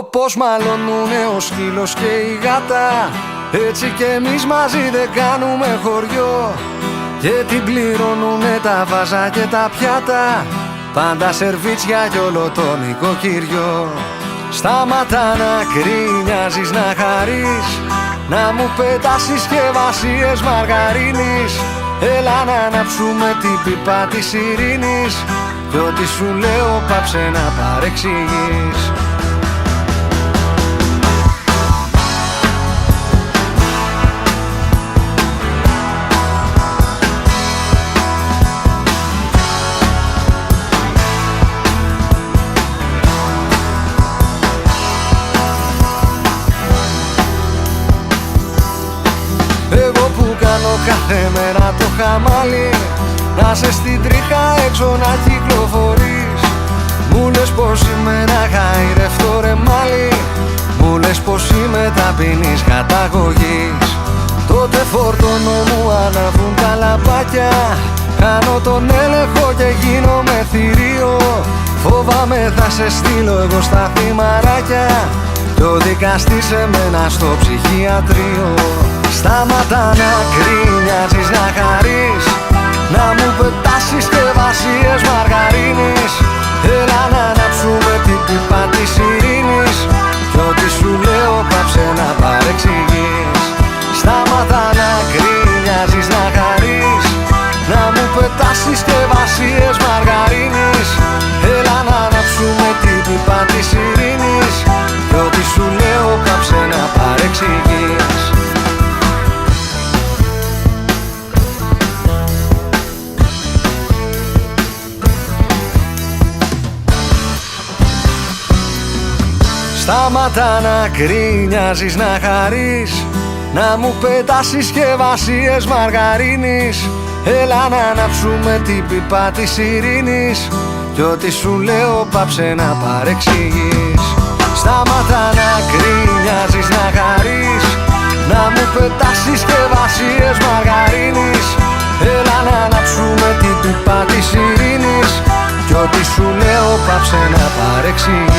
Πώς μαλώνουνε ο σκύλος και η γάτα, έτσι κι εμείς μαζί δεν κάνουμε χωριό. Και την πληρώνουνε τα βάζα και τα πιάτα, πάντα σερβίτσια κι όλο το νοικοκυριό. Σταματά να κρίνιαζεις, να χαρείς, να μου πετάς συσκευασίες μαργαρίνης. Έλα να ανάψουμε την πίπα της ειρήνης, κι ό,τι σου λέω πάψε να παρεξηγείς. Εγώ που κάνω κάθε μέρα το χαμάλι, να σε στην τρίχα έξω να κυκλοφορείς. Μου λες πως είμαι ένα γαϊρευτό ρεμάλι, μου λες πως είμαι ταπεινής καταγωγής. Τότε φορτώνω, μου αναβούν τα λαμπάκια, κάνω τον έλεγχο και γίνομαι θηρίο. Φοβάμαι θα σε στείλω εγώ στα θυμαράκια, κι ο δικαστής σε μένα στο ψυχιατρίο. Σταματά να κρίνιαζεις, να χαρείς, να μου πετάς συσκευασίες μαργαρίνης. Έλα να ανάψουμε την πίπα της ειρήνης, κι ό,τι σου λέω πάψε να παρεξηγείς. Σταματά να κρίνιαζεις, να χαρείς, να μου πετάς συσκευασίες μαργαρίνης. Έλα να ανάψουμε την πίπα της ειρήνης, κι ό,τι σου λέω πάψε να παρεξηγείς. Σταματά να κρίνιαζεις, να χαρείς, να μου πετάς συσκευασίες μαργαρίνης. Έλα να ανάψουμε την πίπα της ειρήνης, κι ό,τι σου λέω πάψε να παρεξηγείς. Σταματά να κρίνιαζεις, να χαρείς, να μου πετάς συσκευασίες μαργαρίνης. Έλα να ανάψουμε την πίπα της ειρήνης, κι ό,τι σου λέω πάψε να παρεξηγείς.